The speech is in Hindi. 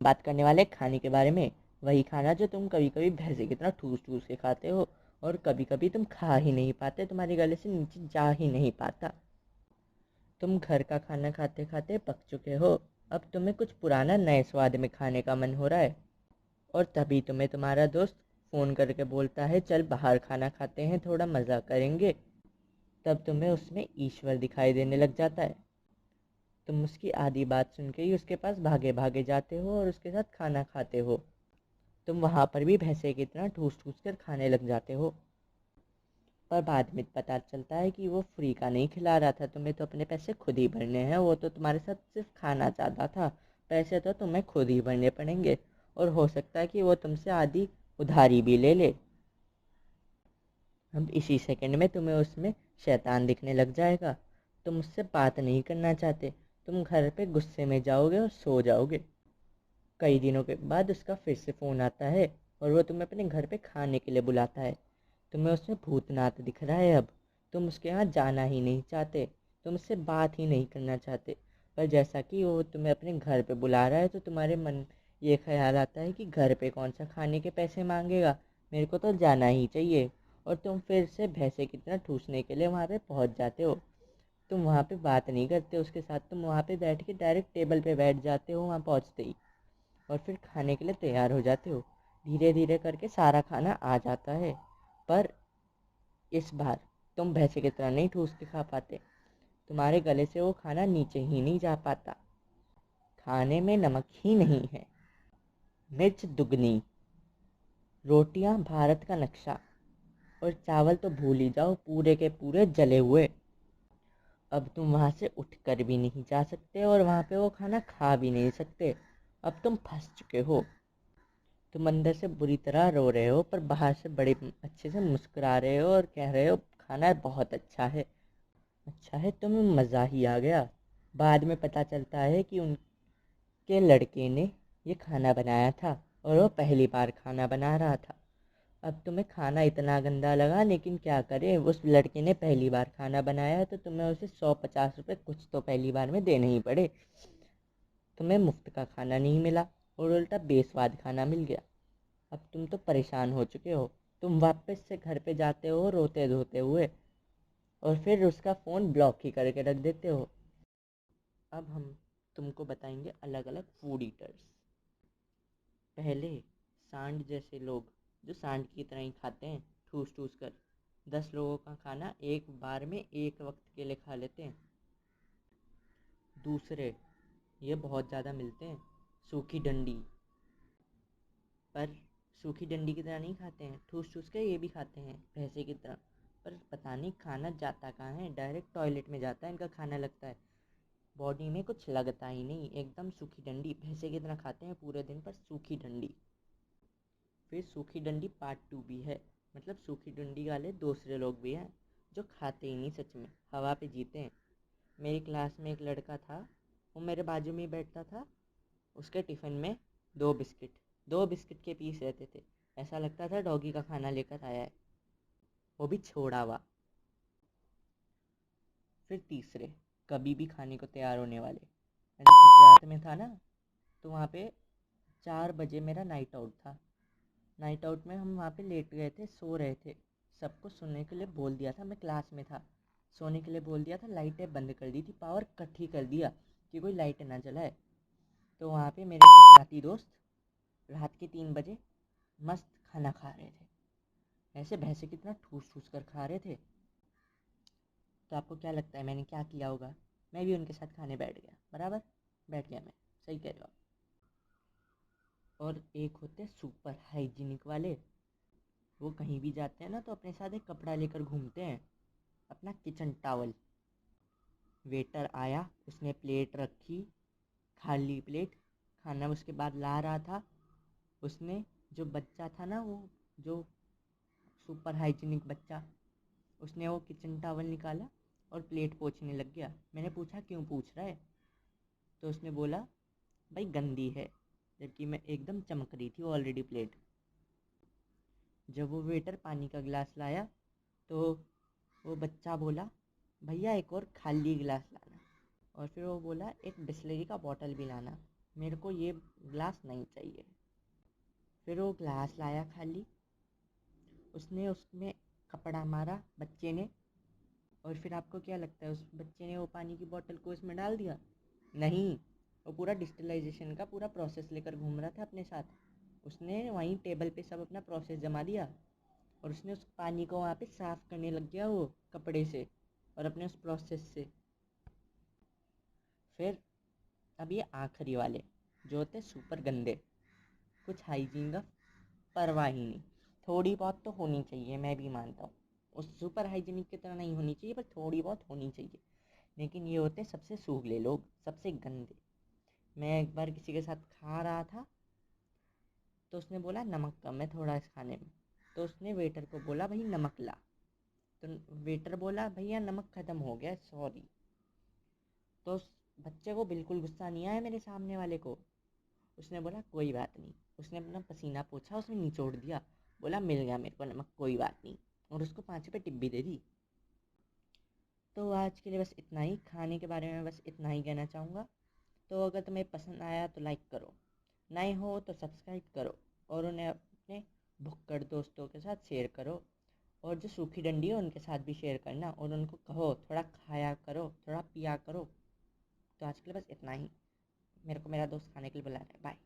बात करने वाले खाने के बारे में, वही खाना जो तुम कभी कभी भैंसे की तरह ठूस ठूस के खाते हो और कभी कभी तुम खा ही नहीं पाते, तुम्हारे गले से नीचे जा ही नहीं पाता। तुम घर का खाना खाते खाते पक चुके हो। अब तुम्हें कुछ पुराना नए स्वाद में खाने का मन हो रहा है, और तभी तुम्हें तुम्हारा दोस्त फ़ोन करके बोलता है, चल बाहर खाना खाते हैं, थोड़ा मज़ा करेंगे। तब तुम्हें उसमें ईश्वर दिखाई देने लग जाता है। तुम उसकी आधी बात सुन के ही उसके पास भागे भागे जाते हो और उसके साथ खाना खाते हो। तुम वहाँ पर भी भैंसे की तरह ठूस ठूस कर खाने लग जाते हो। पर बाद में पता चलता है कि वो फ्री का नहीं खिला रहा था, तुम्हें तो अपने पैसे खुद ही भरने हैं। वो तो तुम्हारे साथ सिर्फ खाना चाहता था, पैसे तो तुम्हें खुद ही भरने पड़ेंगे। और हो सकता है कि वो तुमसे आधी उधारी भी ले ले। अब इसी सेकंड में तुम्हें उसमें शैतान दिखने लग जाएगा। तुम उससे बात नहीं करना चाहते, तुम घर पे गुस्से में जाओगे और सो जाओगे। कई दिनों के बाद उसका फिर से फ़ोन आता है और वो तुम्हें अपने घर पे खाने के लिए बुलाता है। तुम्हें उसमें भूतनाथ दिख रहा है। अब तुम उसके यहाँ जाना ही नहीं चाहते, तुम उससे बात ही नहीं करना चाहते। पर जैसा कि वो तुम्हें अपने घर पे बुला रहा है तो तुम्हारे मन ये ख्याल आता है कि घर पे कौन सा खाने के पैसे मांगेगा, मेरे को तो जाना ही चाहिए। और तुम फिर से भैंसे की तरह ठूसने के लिए वहाँ पे पहुँच जाते हो। तुम वहाँ पे बात नहीं करते उसके साथ, तुम वहाँ पे बैठ के डायरेक्ट टेबल पे बैठ जाते हो वहाँ पहुँचते ही, और फिर खाने के लिए तैयार हो जाते हो। धीरे धीरे करके सारा खाना आ जाता है। पर इस बार तुम भैंसे की तरह नहीं ठूस के खा पाते, तुम्हारे गले से वो खाना नीचे ही नहीं जा पाता। खाने में नमक ही नहीं है, मिर्च दुगनी, रोटियां भारत का नक्शा, और चावल तो भूल ही जाओ, पूरे के पूरे जले हुए। अब तुम वहाँ से उठ कर भी नहीं जा सकते और वहाँ पे वो खाना खा भी नहीं सकते। अब तुम फंस चुके हो। तुम अंदर से बुरी तरह रो रहे हो पर बाहर से बड़े अच्छे से मुस्कुरा रहे हो और कह रहे हो खाना बहुत अच्छा है। अच्छा है, तुम्हें मज़ा ही आ गया। बाद में पता चलता है कि उनके लड़के ने ये खाना बनाया था और वो पहली बार खाना बना रहा था। अब तुम्हें खाना इतना गंदा लगा, लेकिन क्या करें, उस लड़के ने पहली बार खाना बनाया है तो तुम्हें उसे 150 रुपये कुछ तो पहली बार में देने ही पड़े। तुम्हें मुफ्त का खाना नहीं मिला और उल्टा बेस्वाद खाना मिल गया। अब तुम तो परेशान हो चुके हो। तुम वापस से घर पे जाते हो रोते धोते हुए, और फिर उसका फ़ोन ब्लॉक ही करके रख देते हो। अब हम तुमको बताएंगे अलग अलग फूड ईटर्स। पहले, सांड जैसे लोग जो सांड की तरह ही खाते हैं ठूस ठूस कर, 10 लोगों का खाना एक बार में एक वक्त के लिए खा लेते हैं। दूसरे, ये बहुत ज़्यादा मिलते हैं, सूखी डंडी। पर सूखी डंडी की तरह नहीं खाते हैं, ठूस ठूस के ये भी खाते हैं भैंसे की तरह। पर पता नहीं खाना जाता कहाँ है, डायरेक्ट टॉयलेट में जाता है इनका खाना, लगता है बॉडी में कुछ लगता ही नहीं, एकदम सूखी डंडी भैंसे की तरह खाते हैं पूरे दिन पर सूखी डंडी। फिर सूखी डंडी पार्ट 2 भी है, मतलब सूखी डंडी वाले दूसरे लोग भी हैं जो खाते ही नहीं, सच में हवा पे जीते हैं। मेरी क्लास में एक लड़का था, वो मेरे बाजू में ही बैठता था। उसके टिफ़िन में 2 बिस्किट, 2 बिस्किट के पीस रहते थे। ऐसा लगता था डॉगी का खाना लेकर आया है, वो भी छोड़ा हुआ। फिर तीसरे, कभी भी खाने को तैयार होने वाले। मैं जब गुजरात में था ना, तो वहाँ पे 4 बजे मेरा नाइट आउट था। नाइट आउट में हम वहाँ पे लेट गए थे, सो रहे थे। सबको सोने के लिए बोल दिया था, मैं क्लास में था, सोने के लिए बोल दिया था, लाइटें बंद कर दी थी, पावर कट ही कर दिया कि कोई लाइट ना जलाए। तो वहाँ पे मेरे गुजराती दोस्त रात के 3 बजे मस्त खाना खा रहे थे, ऐसे भैंसे की तरह ठूस ठूस कर खा रहे थे। तो आपको क्या लगता है मैंने क्या किया होगा? मैं भी उनके साथ खाने बैठ गया, बराबर बैठ गया मैं। सही कह रहे हो आप। और एक होते सुपर हाइजीनिक वाले, वो कहीं भी जाते हैं ना तो अपने साथ एक कपड़ा लेकर घूमते हैं, अपना किचन टॉवल। वेटर आया, उसने प्लेट रखी, खाली प्लेट, खाना उसके बाद ला रहा था। उसने, जो बच्चा था ना वो, जो सुपर हाइजीनिक बच्चा, उसने वो किचन टॉवल निकाला और प्लेट पोंछने लग गया। मैंने पूछा क्यों पूछ रहा है, तो उसने बोला भाई गंदी है, जबकि मैं एकदम चमक रही थी ऑलरेडी प्लेट। जब वो वेटर पानी का गिलास लाया तो वो बच्चा बोला भैया एक और खाली गिलास लाना, और फिर वो बोला एक बिस्लरी का बॉटल भी लाना। मेरे को ये ग्लास नहीं चाहिए। फिर वो ग्लास लाया खाली, उसने उसमें कपड़ा मारा बच्चे ने, और फिर आपको क्या लगता है उस बच्चे ने वो पानी की बोतल को इसमें डाल दिया? नहीं, वो पूरा डिस्टिलाइजेशन का पूरा प्रोसेस लेकर घूम रहा था अपने साथ। उसने वहीं टेबल पे सब अपना प्रोसेस जमा दिया, और उसने उस पानी को वहाँ पे साफ़ करने लग गया वो कपड़े से और अपने उस प्रोसेस से। फिर अब ये आखिरी वाले जो होते सुपर गंदे, कुछ हाइजीन का परवाह ही नहीं। थोड़ी बहुत तो होनी चाहिए, मैं भी मानता हूँ, उस सुपर हाइजीनिक की तरह नहीं होनी चाहिए, पर थोड़ी बहुत होनी चाहिए। लेकिन ये होते सबसे सूगले लोग, सबसे गंदे। मैं एक बार किसी के साथ खा रहा था, तो उसने बोला नमक कम है थोड़ा इस खाने में। तो उसने वेटर को बोला भाई नमक ला। तो वेटर बोला भैया नमक ख़त्म हो गया, सॉरी। तो उस बच्चे को बिल्कुल गुस्सा नहीं आया मेरे सामने वाले को। उसने बोला कोई बात नहीं, उसने अपना पसीना पोंछा, उसने निचोड़ दिया, बोला मिल गया मेरे को नमक, कोई बात नहीं, और उसको 5 रुपये टिप भी दे दी। तो आज के लिए बस इतना ही, खाने के बारे में बस इतना ही कहना चाहूँगा। तो अगर तुम्हें पसंद आया तो लाइक करो, नए हो तो सब्सक्राइब करो, और उन्हें अपने भुक्कड़ दोस्तों के साथ शेयर करो, और जो सूखी डंडी है उनके साथ भी शेयर करना, और उनको कहो थोड़ा खाया करो, थोड़ा पिया करो। तो आज के लिए बस इतना ही, मेरे को मेरा दोस्त खाने के लिए बुला रहा है, बाय।